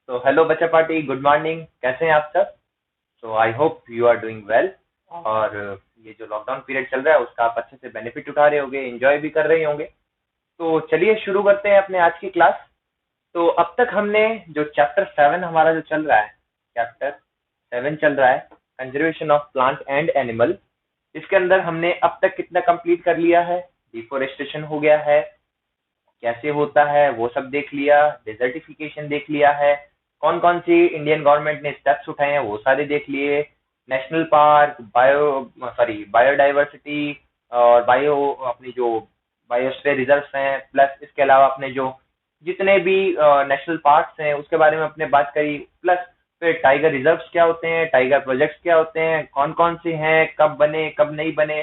तो हेलो बच्चा party, good morning. कैसे हैं आप सब? So I hope you are doing well. और ये जो लॉकडाउन पीरियड चल रहा है उसका आप अच्छे से बेनिफिट उठा रहे होंगे, एंजॉय भी कर रहे होंगे। तो चलिए शुरू करते हैं अपने आज की क्लास। तो अब तक हमने जो चैप्टर 7 हमारा जो चल रहा है, चैप्टर 7 चल रहा है, conservation of plant and animal. इसके अंदर हमने अब तक कितना कंप्लीट कर लिया है? डिफोरेस्टेशन हो गया है, कैसे होता है वो सब देख लिया, डिजर्टिफिकेशन देख लिया है, कौन कौन सी इंडियन गवर्नमेंट ने स्टेप्स उठाए हैं वो सारे देख लिए, नेशनल पार्क, बायोडाइवर्सिटी और अपनी जो बायोस्फीयर रिजर्व्स हैं, प्लस इसके अलावा अपने जो जितने भी नेशनल पार्क्स हैं उसके बारे में अपने बात करी। प्लस फिर टाइगर रिजर्व्स क्या होते हैं, टाइगर प्रोजेक्ट्स क्या होते हैं, कौन कौन से हैं, कब बने कब नहीं बने,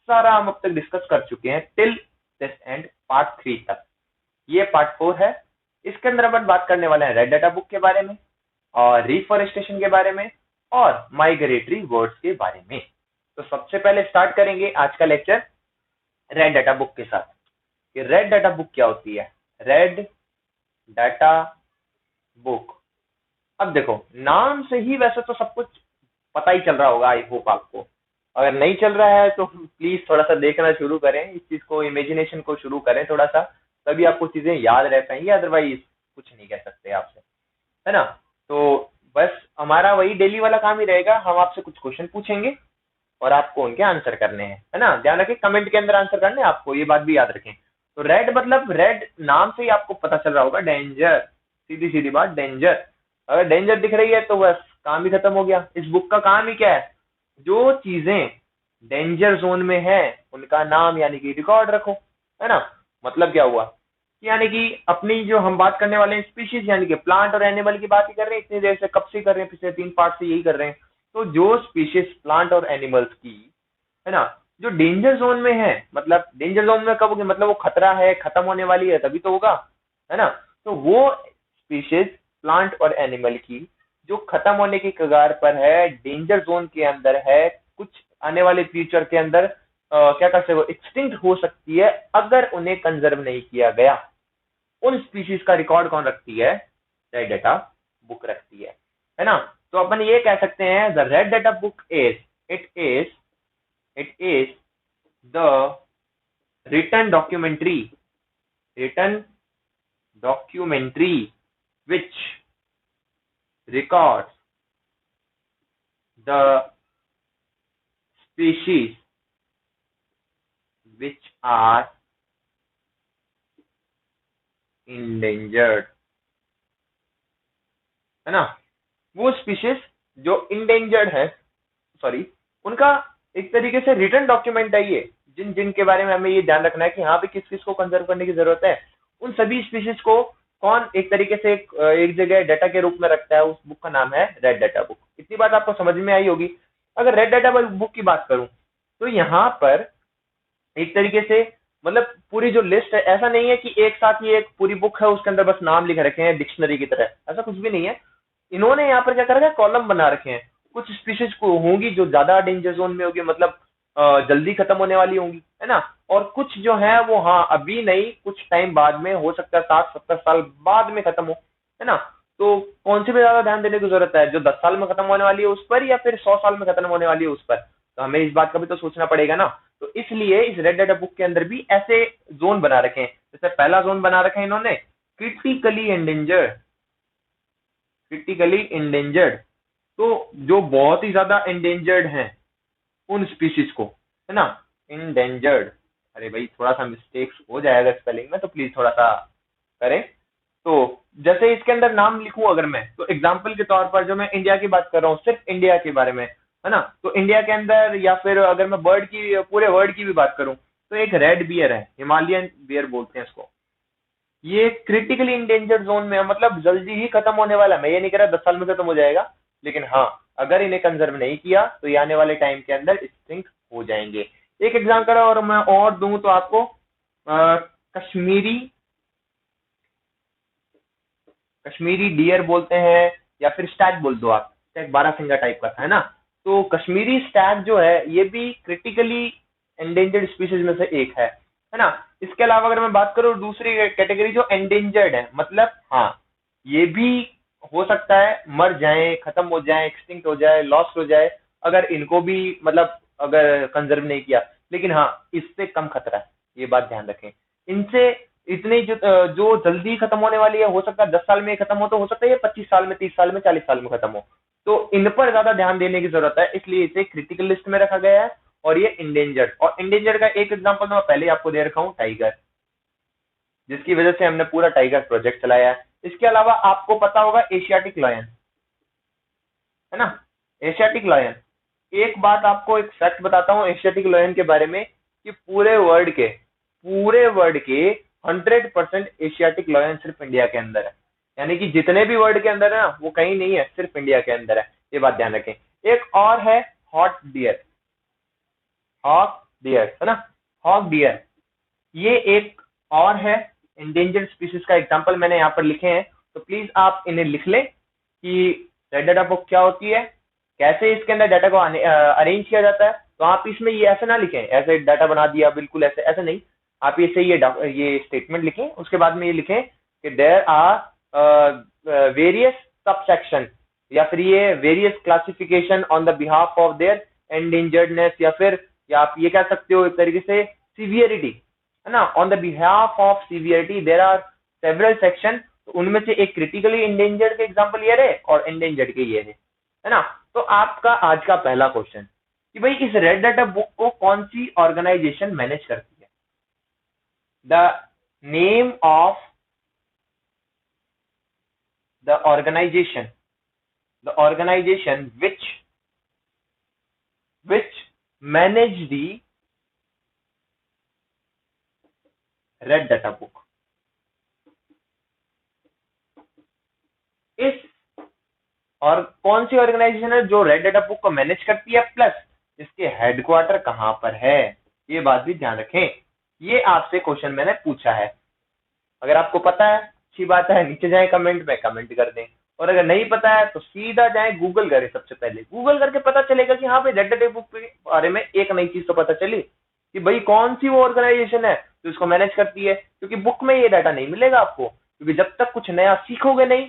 सारा हम अब तक डिस्कस कर चुके हैं टिल दिस एंड पार्ट 3 तक। ये पार्ट 4 है। इसके अंदर अपन बात करने वाले हैं रेड डाटा बुक के बारे में और रिफॉरेस्टेशन के बारे में और माइग्रेटरी बर्ड्स के बारे में। तो सबसे पहले स्टार्ट करेंगे आज का लेक्चर रेड डाटा बुक के साथ कि रेड डाटा बुक क्या होती है। रेड डाटा बुक, अब देखो नाम से ही वैसे तो सब कुछ पता ही चल रहा होगा, आई होप आपको। अगर नहीं चल रहा है तो प्लीज थोड़ा सा देखना शुरू करें, इस चीज को, इमेजिनेशन को शुरू करें थोड़ा सा, तभी आपको चीजें याद रह पाएंगी, अदरवाइज कुछ नहीं कह सकते आपसे, है ना। तो बस हमारा वही डेली वाला काम ही रहेगा, हम आपसे कुछ क्वेश्चन पूछेंगे और आपको उनके आंसर करने हैं, है ना। ध्यान रखें कमेंट के अंदर आंसर करने हैं आपको, ये बात भी याद रखें। तो रेड मतलब रेड नाम से ही आपको पता चल रहा होगा, डेंजर, सीधी सीधी बात, डेंजर। अगर डेंजर दिख रही है तो बस काम ही खत्म हो गया। इस बुक का काम ही क्या है? जो चीजें डेंजर जोन में है उनका नाम यानी कि रिकॉर्ड रखो, है ना। मतलब क्या हुआ, यानी कि अपनी जो हम बात करने वाले हैं स्पीशीज यानी कि प्लांट और एनिमल की बात ही कर रहे हैं, इतनी देर से कब से कर रहे हैं, पिछले 3 पार्ट से यही कर रहे हैं। तो जो स्पीशीज प्लांट और एनिमल्स की, है ना, जो डेंजर जोन में है, मतलब डेंजर जोन में कब होगी, मतलब वो खतरा है, खत्म होने वाली है तभी तो होगा, है ना। तो वो स्पीशीज प्लांट और एनिमल की जो खत्म होने की कगार पर है, डेंजर जोन के अंदर है, कुछ आने वाले फ्यूचर के अंदर क्या कर सकते हो, एक्सटिंक्ट हो सकती है अगर उन्हें कंजर्व नहीं किया गया, उन स्पीशीज का रिकॉर्ड कौन रखती है? रेड डाटा बुक रखती है ना। तो अपन ये कह सकते हैं the red data book is it is the written documentary which records the species which are endangered, है ना। वो स्पीशीज जो इंडेंजर्ड है, सॉरी, उनका एक तरीके से रिटर्न डॉक्यूमेंट है ये, जिन जिन के बारे में हमें ये ध्यान रखना है कि हाँ भी किस किस को कंजर्व करने की जरूरत है। उन सभी स्पीशीज को कौन एक तरीके से एक जगह डाटा के रूप में रखता है, उस बुक का नाम है रेड डाटा बुक। इतनी बात आपको समझ में आई होगी। अगर रेड डाटा बुक की बात करूं तो यहाँ पर एक तरीके से मतलब पूरी जो लिस्ट है, ऐसा नहीं है कि एक साथ ये एक पूरी बुक है उसके अंदर बस नाम लिख रखे हैं डिक्शनरी की तरह, ऐसा कुछ भी नहीं है। इन्होंने यहाँ पर क्या कर रखा है, कॉलम बना रखे हैं। कुछ स्पीशीज को होंगी जो ज्यादा डेंजर जोन में होगी, मतलब जल्दी खत्म होने वाली होंगी, है ना। और कुछ जो है वो हाँ अभी नहीं, कुछ टाइम बाद में, हो सकता है 60-70 साल बाद में खत्म हो, है ना। तो कौन सी पे ज्यादा ध्यान देने की जरूरत है, जो 10 साल में खत्म होने वाली है उस पर या फिर 100 साल में खत्म होने वाली है उस पर? तो हमें इस बात का भी तो सोचना पड़ेगा ना। तो इसलिए इस रेड डाटा बुक के अंदर भी ऐसे जोन बना रखे हैं। जैसे पहला जोन बना रखा है इन्होंने क्रिटिकली इंडेंजर्ड, तो जो बहुत ही ज्यादा इंडेंजर्ड हैं उन स्पीशीज को, है ना, इंडेंजर्ड। अरे भाई थोड़ा सा मिस्टेक्स हो जाएगा स्पेलिंग में, तो प्लीज थोड़ा सा करें। तो जैसे इसके अंदर नाम लिखूं अगर मैं, तो एग्जाम्पल के तौर पर जो मैं इंडिया की बात कर रहा हूँ, सिर्फ इंडिया के बारे में, है ना, तो इंडिया के अंदर या फिर अगर मैं बर्ड की, पूरे वर्ल्ड की भी बात करूं, तो एक रेड बियर है, हिमालयन बियर बोलते हैं इसको। ये क्रिटिकली इंडेंजर्ड जोन में है, मतलब जल्दी ही खत्म होने वाला है। मैं ये नहीं कह रहा 10 साल में खत्म हो जाएगा, लेकिन हाँ अगर इन्हें कंजर्व नहीं किया तो ये आने वाले टाइम के अंदर एक्सटिंक्ट हो जाएंगे। एक एग्जाम्पल और मैं और दूं तो आपको कश्मीरी कश्मीरी डियर बोलते हैं, या फिर स्टैग बोल दो आप, स्टैग 12 फिंगर टाइप का था, है ना। तो कश्मीरी स्टैग जो है ये भी क्रिटिकली एंडेंजर्ड स्पीशीज में से एक है ना। इसके अलावा अगर मैं बात करूं दूसरी कैटेगरी जो एंडेंजर्ड है, मतलब हाँ ये भी हो सकता है मर जाए, खत्म हो जाए, एक्सटिंक्ट हो जाए, लॉस्ट हो जाए, अगर इनको भी मतलब अगर कंजर्व नहीं किया। लेकिन हाँ, इससे कम खतरा है, ये बात ध्यान रखें। इनसे इतनी जो जल्दी खत्म होने वाली है, हो सकता है 10 साल में खत्म हो, तो हो सकता है ये 25 साल में, 30 साल में, 40 साल में खत्म हो। तो इन पर ज्यादा ध्यान देने की जरूरत है, इसलिए इसे क्रिटिकल लिस्ट में रखा गया है। और ये इंडेंजर्ड, और इंडेंजर्ड का एक एग्जांपल मैं पहले ही आपको दे रखा हूँ, टाइगर, जिसकी वजह से हमने पूरा टाइगर प्रोजेक्ट चलाया है। इसके अलावा आपको पता होगा एशियाटिक लायन, है ना, एशियाटिक लायन। एक बात आपको, एक फैक्ट बताता हूँ एशियाटिक लायन के बारे में, कि पूरे वर्ल्ड के 100% एशियाटिक लायन सिर्फ इंडिया के अंदर है। यानी कि जितने भी वर्ल्ड के अंदर है ना, वो कहीं नहीं है, सिर्फ इंडिया के अंदर है। ये बात ध्यान रखें। एक और है हॉट डियर, हॉक डियर, है ना, हॉक डियर, ये एक और है इंडेंजर्ड स्पीसीज का एग्जांपल मैंने यहाँ पर लिखे हैं। तो प्लीज आप इन्हें लिख लें कि रेड डाटा बुक क्या होती है, कैसे इसके अंदर डाटा को अरेंज किया जाता है। तो आप इसमें ये ऐसे ना लिखें, ऐसे डाटा बना दिया बिल्कुल ऐसे, ऐसे नहीं। आप इसे ये स्टेटमेंट लिखें, उसके बाद में ये लिखें कि देयर आर वेरियस सबसेक्शन, या फिर ये various classification on the behalf of their endangeredness, या फिर या आप ये कह सकते हो एक तरीके से सीवियरिटी, है ना, on the behalf of severity there are several section. तो उनमें से एक क्रिटिकली इंडेंजर्ड के एग्जांपल ये रहे और इंडेंजर्ड के ये रहे, है ना। तो आपका आज का पहला क्वेश्चन कि भाई इस रेड डाटा बुक को कौन सी ऑर्गेनाइजेशन मैनेज करती है। The name of the organisation which manage the red data book. इस और कौन सी ऑर्गेनाइजेशन है जो रेड डाटा बुक को मैनेज करती है, प्लस इसके हेडक्वार्टर कहां पर है, ये बात भी ध्यान रखें। ये आपसे क्वेश्चन मैंने पूछा है। अगर आपको पता है अच्छी बात है, नीचे जाए कमेंट में कमेंट कर दें, और अगर नहीं पता है तो सीधा जाए गूगल करें। सबसे पहले गूगल करके पता चलेगा कि हाँ भाई रेड डाटा बुक के बारे में एक नई चीज तो पता चली कि भाई कौन सी वो ऑर्गेनाइजेशन है जो इसको मैनेज करती है। क्योंकि बुक में ये डाटा नहीं मिलेगा आपको, क्योंकि जब तक कुछ नया सीखोगे नहीं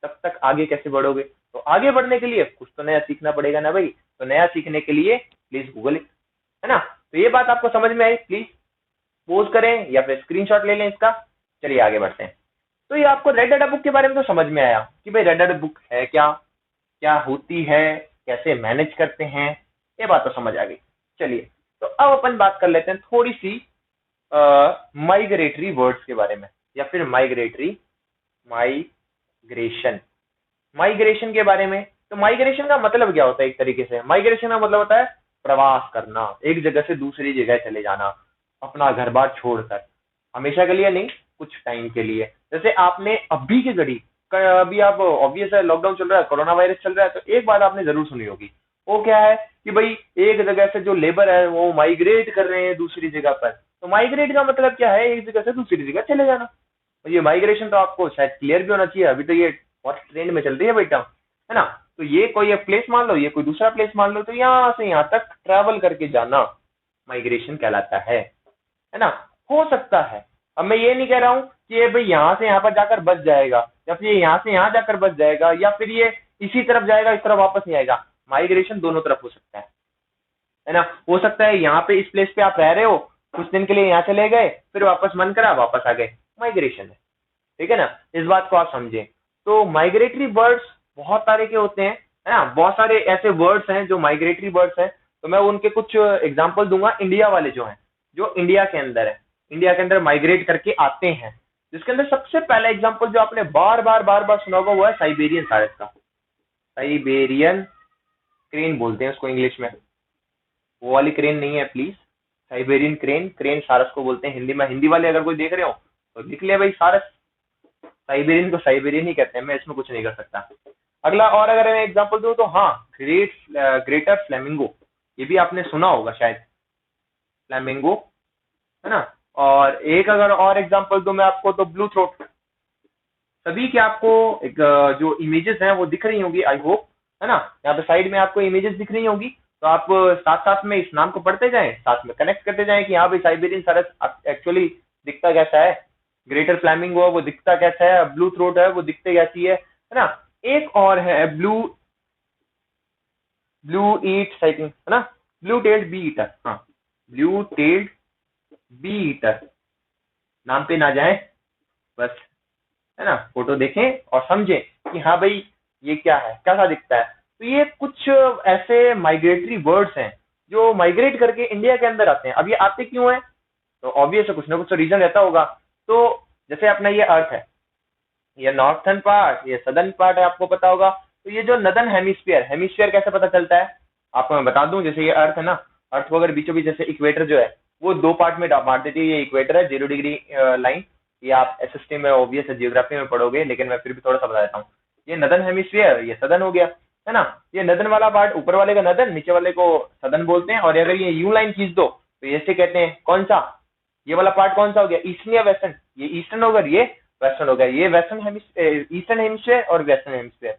तब तक आगे कैसे बढ़ोगे। तो आगे बढ़ने के लिए कुछ तो नया सीखना पड़ेगा ना भाई। तो नया सीखने के लिए प्लीज गूगल, है ना। तो ये बात आपको समझ में आई, प्लीज पोज करें या फिर स्क्रीनशॉट ले लें इसका। चलिए आगे बढ़ते हैं। तो ये आपको रेड डाटा बुक के बारे में तो समझ में आया कि भाई रेड डाटा बुक है क्या, क्या होती है, कैसे मैनेज करते हैं, ये बात तो समझ आ गई। चलिए तो अब अपन बात कर लेते हैं थोड़ी सी माइग्रेटरी वर्ड्स के बारे में, या फिर माइग्रेशन माइग्रेशन के बारे में। तो माइग्रेशन का मतलब क्या होता है, एक तरीके से माइग्रेशन का मतलब होता है प्रवास करना, एक जगह से दूसरी जगह चले जाना, अपना घर बार छोड़कर। हमेशा के लिए नहीं, कुछ टाइम के लिए। जैसे आपने अभी की घड़ी, अभी आप ऑब्वियस है लॉकडाउन चल रहा है, कोरोना वायरस चल रहा है, तो एक बात आपने जरूर सुनी होगी, वो क्या है कि भाई एक जगह से जो लेबर है वो माइग्रेट कर रहे हैं दूसरी जगह पर। तो माइग्रेट का मतलब क्या है, एक जगह से दूसरी जगह चले जाना। तो ये माइग्रेशन तो आपको शायद क्लियर भी होना चाहिए, अभी तो ये बहुत ट्रेंड में चल रही है बेटा, है ना। तो ये कोई एक प्लेस मान लो, ये कोई दूसरा प्लेस मान लो, तो यहाँ से यहाँ तक ट्रैवल करके जाना माइग्रेशन कहलाता है ना। हो सकता है, अब मैं ये नहीं कह रहा हूँ कि ये भाई यहाँ से यहाँ पर जाकर बच जाएगा, या फिर ये यहाँ से यहाँ जाकर बच जाएगा, या फिर ये इसी तरफ जाएगा इस तरफ वापस नहीं आएगा। माइग्रेशन दोनों तरफ हो सकता है ना। हो सकता है यहाँ पे इस प्लेस पे आप रह रहे हो, कुछ दिन के लिए यहाँ चले गए, फिर वापस मन करा वापस आ गए, माइग्रेशन है। ठीक है ना, इस बात को आप समझें। तो माइग्रेटरी बर्ड्स बहुत सारे के होते हैं, है ना, बहुत सारे ऐसे वर्ड्स हैं जो माइग्रेटरी बर्ड्स हैं। तो मैं उनके कुछ एग्जांपल दूंगा, इंडिया वाले जो हैं, जो इंडिया के अंदर है, इंडिया के अंदर माइग्रेट करके आते हैं। जिसके अंदर सबसे पहला एग्जांपल जो आपने बार बार सुना होगा वो है साइबेरियन सारस का। साइबेरियन क्रेन बोलते हैं उसको इंग्लिश में, वो वाली क्रेन नहीं है प्लीज, साइबेरियन क्रेन, क्रेन सारस को बोलते हैं हिंदी में। हिंदी वाले अगर कोई देख रहे हो तो लिख ले भाई, सारस, साइबेरियन को साइबेरियन ही कहते हैं, मैं इसमें कुछ नहीं कर सकता। अगला और अगर मैं एग्जांपल दूं तो हाँ, ग्रेटर फ्लेमिंगो, ये भी आपने सुना होगा शायद, फ्लेमिंगो, है ना। और एक अगर और एग्जांपल दूं मैं आपको तो ब्लू थ्रोट। सभी के आपको एक जो इमेजेस हैं वो दिख रही होंगी आई होप, है ना। यहाँ पे साइड में आपको इमेजेस दिख रही होंगी, तो आप साथ साथ में इस नाम को पढ़ते जाएं, साथ में कनेक्ट करते जाएं कि हाँ भाई साइबेरियन सारस एक्चुअली दिखता कैसा है, ग्रेटर फ्लैमिंगो है वो दिखता कैसा है, ब्लू थ्रोट है वो दिखते कैसी है ना। एक और है ब्लू ब्लू ईट साइकिल, है ना, ब्लू टेल्ड बी ईटर, हाँ, ब्लू टेल्ड बी ईटर, नाम पे ना जाए बस, है ना, फोटो देखें और समझें कि हाँ भाई ये क्या है, कैसा दिखता है। तो ये कुछ ऐसे माइग्रेटरी बर्ड्स हैं जो माइग्रेट करके इंडिया के अंदर आते हैं। अब ये आते क्यों हैं, तो ऑब्वियस है, कुछ ना कुछ तो रीजन रहता होगा। तो जैसे अपना ये अर्थ है, ये नॉर्थन पार्ट, ये सदर्न पार्ट है, आपको पता होगा। तो ये जो नदर्न हेमिस्फीयर, हेमिस्फीयर कैसे पता चलता है, आपको मैं बता दूं, जैसे ये अर्थ है ना, अर्थ को अगर बीचों बीच, जैसे इक्वेटर जो है वो दो पार्ट में बांट देती है। ये इक्वेटर है, 0 डिग्री लाइन, ये आप एसएसटी में ऑब्वियस है जियोग्राफी में पढ़ोगे, लेकिन मैं फिर भी थोड़ा सा बता देता हूँ। ये नदर्न हेमिस्फीयर, ये सदर्न हो गया, है ना। ये नदर्न वाला पार्ट, ऊपर वाले का नदर्न, नीचे वाले को सदर्न बोलते हैं। और अगर ये यू लाइन खींच दो तो ऐसे कहते हैं, कौन सा, ये वाला पार्ट कौन सा हो गया, ईस्टर्न या वेस्टर्न, ये ईस्टर्न होगा, ये वेस्टर्न हो गया। ये वेस्टर्न हेमिस्फीयर, ईस्टर्न हेमिस्फीयर और वेस्टर्न हेमिस्फीयर,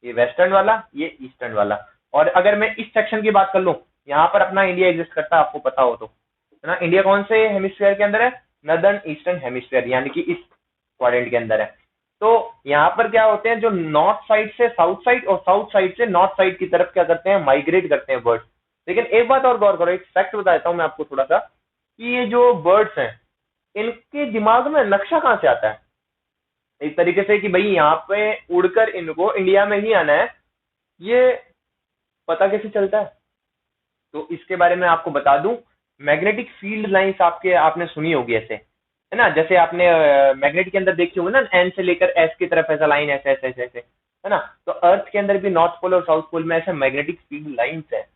ये वेस्टर्न वाला, ये ईस्टर्न वाला। और अगर मैं इस सेक्शन की बात कर लूं, यहाँ पर अपना इंडिया एग्जिस्ट करता है, आपको पता हो तो, है ना। इंडिया कौन से हेमिस्फीयर के अंदर है, नदर्न ईस्टर्न हेमिस्फीयर, यानी कि इस क्वाड्रेंट के अंदर है। तो यहाँ पर क्या होते हैं, जो नॉर्थ साइड से साउथ साइड और साउथ साइड से नॉर्थ साइड की तरफ क्या करते हैं, माइग्रेट करते हैं बर्ड्स। लेकिन एक बात और गौर करो, एक फैक्ट बता देता हूँ मैं आपको थोड़ा सा, कि ये जो बर्ड्स हैं इनके दिमाग में नक्शा कहाँ से आता है, एक तरीके से कि भाई यहाँ पे उड़कर इनको इंडिया में ही आना है, ये पता कैसे चलता है। तो इसके बारे में आपको बता दूं, मैग्नेटिक फील्ड लाइंस आपके आपने सुनी होगी ऐसे, है ना, जैसे आपने मैग्नेट के अंदर देखी होगी ना, एन से लेकर एस की तरफ ऐसा लाइन, ऐसे ऐसे ऐसे ऐसे, है ना। तो अर्थ के अंदर भी नॉर्थ पोल और साउथ पोल में ऐसे मैग्नेटिक फील्ड लाइंस है,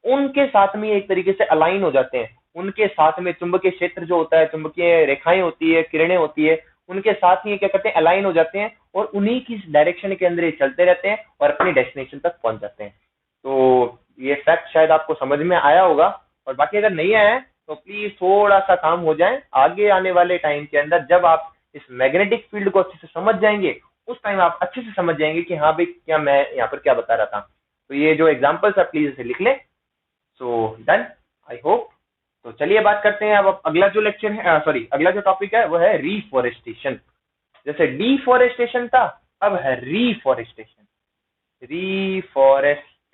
उनके साथ में एक तरीके से अलाइन हो जाते हैं। उनके साथ में चुंबकीय क्षेत्र जो होता है, चुंबकीय रेखाएं होती है, किरणें होती है, उनके साथ ही क्या करते हैं, अलाइन हो जाते हैं, और उन्हीं की डायरेक्शन के अंदर ये चलते रहते हैं और अपनी डेस्टिनेशन तक पहुंच जाते हैं। तो ये फैक्ट शायद आपको समझ में आया होगा, और बाकी अगर नहीं आया है तो प्लीज थोड़ा सा काम हो जाए, आगे आने वाले टाइम के अंदर जब आप इस मैग्नेटिक फील्ड को अच्छे से समझ जाएंगे, उस टाइम आप अच्छे से समझ जाएंगे कि हाँ भाई क्या मैं यहाँ पर क्या बता रहा था। तो ये जो एग्जाम्पल्स है प्लीज इसे लिख लें। So done, I hope. तो चलिए बात करते हैं अब अगला जो लेक्चर है, सॉरी अगला जो टॉपिक है वो है रीफॉरेस्टेशन। जैसे डिफॉरेस्टेशन था, अब है रीफॉरेस्टेशन। रीफॉरेस्टेशन,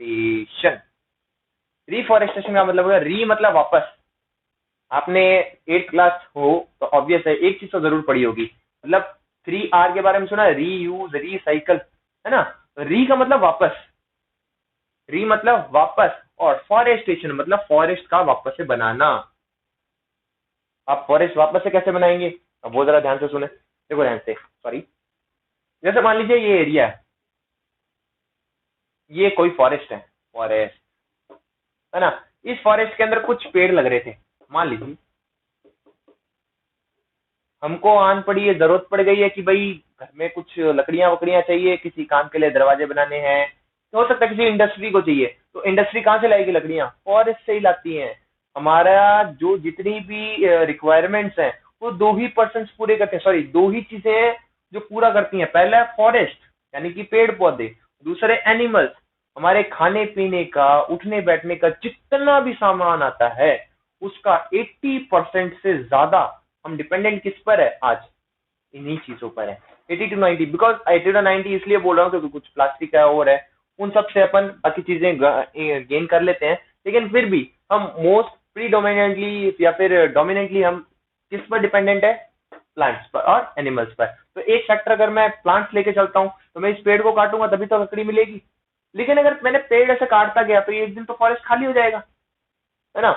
रीफॉरेस्टेशन का मतलब है, री मतलब वापस। आपने 8th क्लास हो तो ऑब्वियस है एक चीज तो जरूर पढ़ी होगी, मतलब 3R के बारे में सुना है, री यूज, रीसाइकल, है ना। री का मतलब वापस, री मतलब वापस, और फॉरेस्टेशन मतलब फॉरेस्ट का वापस से बनाना। आप फॉरेस्ट वापस से कैसे बनाएंगे, अब वो जरा ध्यान से सुने, देखो ध्यान से, सॉरी। जैसे मान लीजिए ये एरिया है, ये कोई फॉरेस्ट है, फॉरेस्ट, है ना। इस फॉरेस्ट के अंदर कुछ पेड़ लग रहे थे, मान लीजिए हमको आन पड़ी है, जरूरत पड़ गई है कि भाई घर में कुछ लकड़ियां वकड़ियां चाहिए, किसी काम के लिए दरवाजे बनाने हैं, तो हो सकता है किसी इंडस्ट्री को चाहिए, तो इंडस्ट्री कहाँ से लाएगी लकड़ियां, फॉरेस्ट से ही लाती हैं। हमारा जो जितनी भी रिक्वायरमेंट्स हैं वो 2% पूरे करते हैं, सॉरी 2 चीजें हैं जो पूरा करती हैं। पहला है फॉरेस्ट, यानी कि पेड़ पौधे, दूसरे एनिमल्स, हमारे खाने पीने का, उठने बैठने का जितना भी सामान आता है उसका 80% से ज्यादा हम डिपेंडेंट किस पर है आज, इन्हीं चीजों पर है। 80 to 90, बिकॉज 80 to 90 इसलिए बोल रहा हूँ क्योंकि कुछ प्लास्टिक है और है, उन सब से अपन बाकी चीजें गेन कर लेते हैं, लेकिन फिर भी हम मोस्ट प्रीडोमिनेंटली या फिर डोमिनेंटली हम किस पर डिपेंडेंट है, प्लांट्स पर और एनिमल्स पर। तो एक फैक्टर, अगर मैं प्लांट्स लेके चलता हूँ तो मैं इस पेड़ को काटूंगा तभी तो लकड़ी मिलेगी, लेकिन अगर मैंने पेड़ ऐसे काटता गया तो एक दिन तो फॉरेस्ट खाली हो जाएगा, है ना।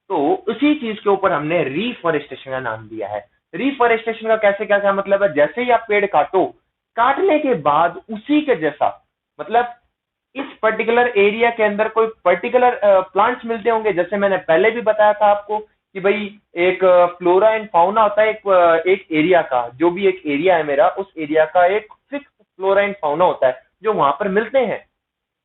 तो उसी चीज के ऊपर हमने रीफॉरेस्टेशन का नाम दिया है। रीफॉरेस्टेशन का कैसे क्या क्या मतलब है, जैसे ही आप पेड़ काटो, काटने के बाद उसी के जैसा, मतलब इस पर्टिकुलर एरिया के अंदर कोई पर्टिकुलर प्लांट्स मिलते होंगे, जैसे मैंने पहले भी बताया था आपको कि भाई एक फ्लोरा एंड फाउना होता है, एक एरिया का, जो भी एक एरिया है मेरा, उस एरिया का एक फिक्स फ्लोरा एंड फाउना होता है जो वहां पर मिलते हैं।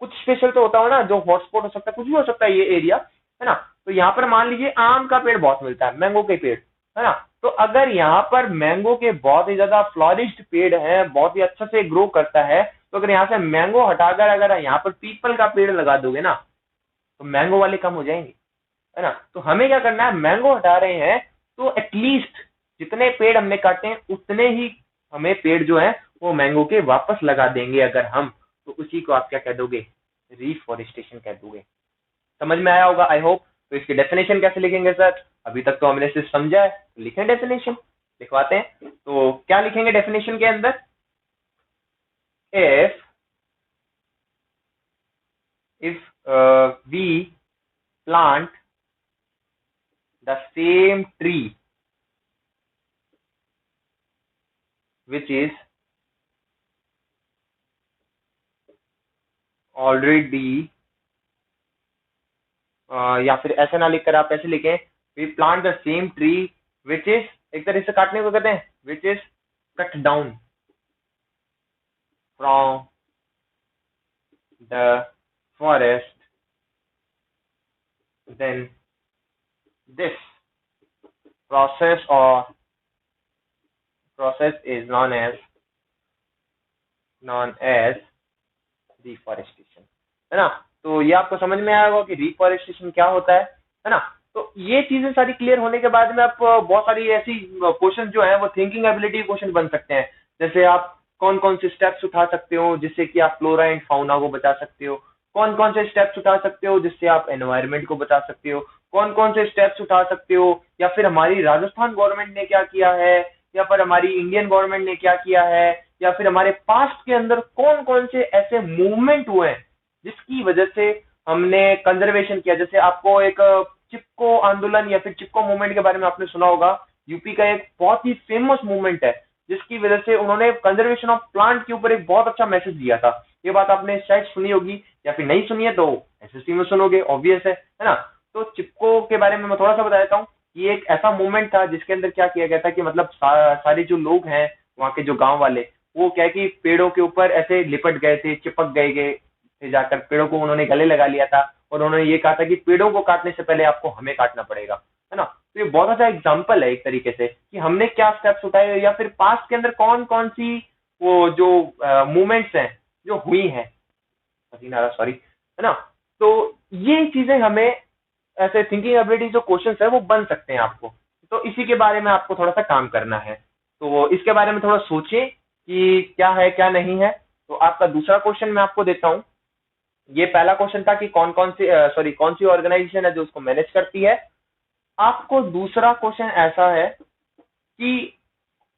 कुछ स्पेशल तो होता हो ना, जो हॉटस्पॉट हो सकता है, कुछ भी हो सकता है ये एरिया, है ना। तो यहाँ पर मान लीजिए आम का पेड़ बहुत मिलता है, मैंगो के पेड़, है ना। तो अगर यहाँ पर मैंगो के बहुत ही ज्यादा फ्लोरिश्ड पेड़ है, बहुत ही अच्छा से ग्रो करता है, तो अगर यहाँ से मैंगो हटाकर अगर यहाँ पर पीपल का पेड़ लगा दोगे ना, तो मैंगो वाले कम हो जाएंगे, है ना। तो हमें क्या करना है, मैंगो हटा रहे हैं तो एटलीस्ट जितने पेड़ हमने काटे हैं उतने ही हमें पेड़ जो है वो मैंगो के वापस लगा देंगे अगर हम तो उसी को आप क्या कह दोगे, रिफॉरेस्टेशन कह दोगे। समझ में आया होगा आई होप। तो इसकी डेफिनेशन कैसे लिखेंगे सर, अभी तक तो हमने सिर्फ समझा है, तो लिखें डेफिनेशन, लिखवाते हैं। तो क्या लिखेंगे डेफिनेशन के अंदर, if we plant the same tree which is already या फिर ऐसे ना लिखकर आप ऐसे लिखें, we plant the same tree which is, एक तरह से काटने को कहते हैं, which is cut down from the forest, then this process is known as reforestation, है ना। तो ये आपको समझ में आएगा कि रिफॉरेस्टेशन क्या होता है ना। तो ये चीजें सारी क्लियर होने के बाद में आप बहुत सारी ऐसी क्वेश्चन जो है वो थिंकिंग एबिलिटी क्वेश्चन बन सकते हैं। जैसे आप कौन कौन से स्टेप्स उठा सकते हो जिससे कि आप फ्लोरा एंड फाउना को बचा सकते हो, कौन कौन से स्टेप्स उठा सकते हो जिससे आप एनवायरनमेंट को बचा सकते हो, कौन कौन से स्टेप्स उठा सकते हो, या फिर हमारी राजस्थान गवर्नमेंट ने क्या किया है, या फिर हमारी इंडियन गवर्नमेंट ने क्या किया है, या फिर हमारे पास्ट के अंदर कौन कौन से ऐसे मूवमेंट हुए हैं जिसकी वजह से हमने कंजर्वेशन किया। जैसे आपको एक चिपको आंदोलन या फिर चिपको मूवमेंट के बारे में आपने सुना होगा, यूपी का एक बहुत ही फेमस मूवमेंट है जिसकी वजह से उन्होंने कंजर्वेशन ऑफ प्लांट के ऊपर एक बहुत अच्छा मैसेज दिया था। ये बात आपने शायद सुनी होगी, या फिर नहीं सुनी है तो एसएससी में सुनोगे, ऑब्वियस है ना। तो चिपको के बारे में मैं थोड़ा सा बता देता हूँ। ये एक ऐसा मूवमेंट था जिसके अंदर क्या किया गया था कि मतलब सारे जो लोग हैं वहाँ के जो गांव वाले, वो क्या कि पेड़ों के ऊपर ऐसे लिपट गए थे, चिपक गए थे जाकर, पेड़ों को उन्होंने गले लगा लिया था और उन्होंने ये कहा था कि पेड़ों को काटने से पहले आपको हमें काटना पड़ेगा, है ना। तो ये बहुत अच्छा एग्जाम्पल है एक तरीके से कि हमने क्या स्टेप्स उठाए या फिर पास्ट के अंदर कौन कौन सी वो जो मूवमेंट्स हैं जो हुई हैं, सॉरी, है ना। तो ये चीजें हमें ऐसे थिंकिंग एबिलिटी जो क्वेश्चंस है वो बन सकते हैं आपको। तो इसी के बारे में आपको थोड़ा सा काम करना है, तो इसके बारे में थोड़ा सोचें कि क्या है क्या नहीं है। तो आपका दूसरा क्वेश्चन मैं आपको देता हूं। ये पहला क्वेश्चन था कि कौन सी ऑर्गेनाइजेशन है जो उसको मैनेज करती है। आपको दूसरा क्वेश्चन ऐसा है कि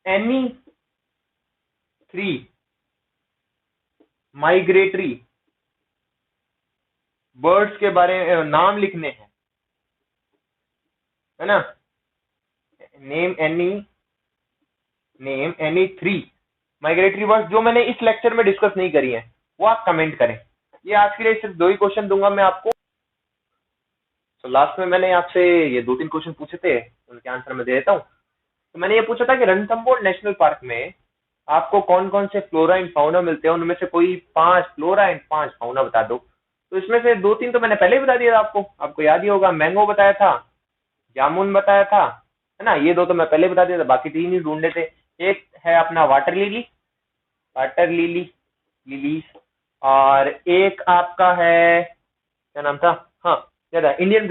एनी 3 माइग्रेटरी बर्ड्स के बारे में नाम लिखने हैं, है ना। नेम एनी 3 माइग्रेटरी बर्ड्स जो मैंने इस लेक्चर में डिस्कस नहीं करी है वो आप कमेंट करें। ये आज के लिए सिर्फ 2 ही क्वेश्चन दूंगा मैं आपको। तो लास्ट में मैंने आपसे ये 2-3 क्वेश्चन पूछे थे, उनके आंसर मैं दे देता हूँ। तो मैंने ये पूछा था कि रणथंबोर नेशनल पार्क में आपको कौन कौन से फ्लोरा एंड फाउना मिलते हैं, उनमें से कोई 5 फ्लोरा एंड 5 फाउना बता दो। तो इसमें से 2-3 तो मैंने पहले ही बता दिया था आपको याद ही होगा। मैंगो बताया था, जामुन बताया था, है ना। ये 2 तो मैं पहले बता दिया था, बाकी 3 ही ढूंढने थे। एक है अपना लिलीज, और एक आपका है क्या नाम था, हाँ क्या था, इंडियन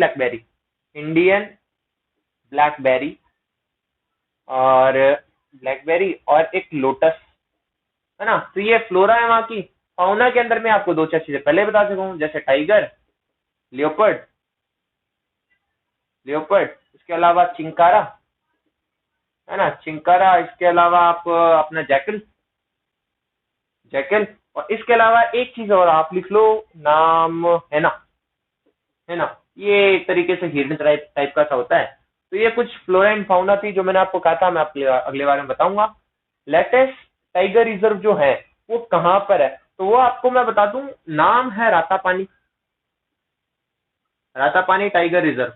ब्लैकबेरी और और एक लोटस, है ना। तो ये फ्लोरा है वहां की। फाउना के अंदर में आपको 2-4 चीजें पहले बता चुका हूँ, जैसे टाइगर, लियोपर्ड, इसके अलावा चिंकारा, है ना, चिंकारा। इसके अलावा आप अपना जैकल, और इसके अलावा एक चीज और आप लिख लो, नाम है ना, ये एक तरीके से हिरन टाइप का सा होता है। तो ये कुछ फ्लोरा एंड फाउना थी जो मैंने आपको कहा था, मैं आपको अगले बार में बताऊंगा। लेटेस्ट टाइगर रिजर्व जो है वो कहाँ पर है, तो वो आपको मैं बता दूं, नाम है रातापानी टाइगर रिजर्व।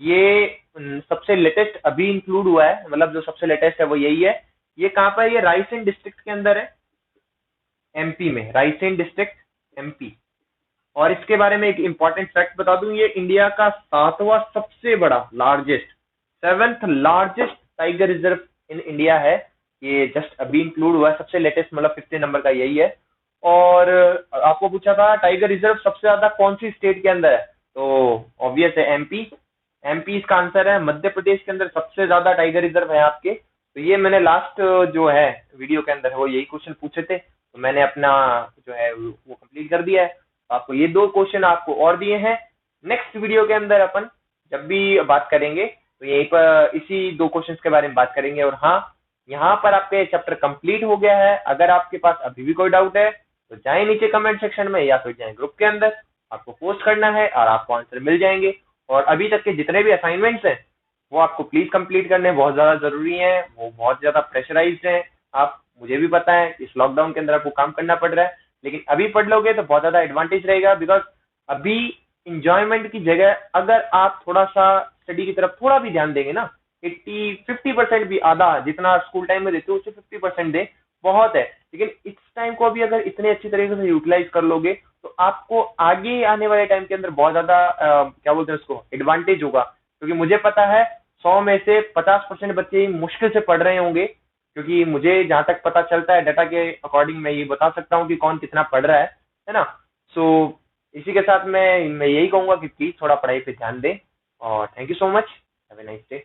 ये सबसे लेटेस्ट अभी इंक्लूड हुआ है, मतलब जो सबसे लेटेस्ट है वो यही है। ये कहाँ पर है, ये रायसेन डिस्ट्रिक्ट के अंदर है, एमपी में, रायसेन डिस्ट्रिक्ट एमपी। और इसके बारे में एक इंपॉर्टेंट फैक्ट बता दूं, ये इंडिया का 7वां सबसे बड़ा seventh largest tiger reserve in India है। ये जस्ट अभी इंक्लूड हुआ है, सबसे लेटेस्ट, मतलब 15 नंबर का यही है। और आपको पूछा था टाइगर रिजर्व सबसे ज्यादा कौन सी स्टेट के अंदर है, तो ऑब्वियस है एमपी इसका आंसर है। मध्य प्रदेश के अंदर सबसे ज्यादा टाइगर रिजर्व है आपके। तो ये मैंने लास्ट जो है वीडियो के अंदर वो यही क्वेश्चन पूछे थे, तो मैंने अपना जो है वो कंप्लीट कर दिया है। तो आपको ये 2 क्वेश्चन आपको और दिए हैं। नेक्स्ट वीडियो के अंदर अपन जब भी बात करेंगे तो यहीं पर इसी 2 क्वेश्चंस के बारे में बात करेंगे। और हाँ, यहाँ पर आपका ये चैप्टर कंप्लीट हो गया है। अगर आपके पास अभी भी कोई डाउट है तो जाए नीचे कमेंट सेक्शन में या फिर जाए ग्रुप के अंदर, आपको पोस्ट करना है और आपको आंसर मिल जाएंगे। और अभी तक के जितने भी असाइनमेंट्स हैं वो आपको प्लीज कंप्लीट करने बहुत ज्यादा जरूरी हैं, वो बहुत ज्यादा प्रेशराइज्ड हैं। आप, मुझे भी पता है इस लॉकडाउन के अंदर आपको काम करना पड़ रहा है, लेकिन अभी पढ़ लोगे तो बहुत ज्यादा एडवांटेज रहेगा। बिकॉज अभी इंजॉयमेंट की जगह अगर आप थोड़ा सा स्टडी की तरफ थोड़ा भी ध्यान देंगे ना, 50% भी, आधा जितना स्कूल टाइम में देते हो उससे 50% दे, बहुत है। लेकिन इस टाइम को अभी अगर इतने अच्छी तरीके से यूटिलाइज कर लोगे तो आपको आगे आने वाले टाइम के अंदर बहुत ज्यादा क्या बोलते हैं उसको, एडवांटेज होगा। क्योंकि मुझे पता है 100 में से 50% बच्चे ही मुश्किल से पढ़ रहे होंगे। क्योंकि मुझे जहां तक पता चलता है डाटा के अकॉर्डिंग मैं ये बता सकता हूँ कि कौन कितना पढ़ रहा है ना। सो इसी के साथ मैं यही कहूंगा कि प्लीज थोड़ा पढ़ाई पे ध्यान दें। और thank you so much, have a nice day.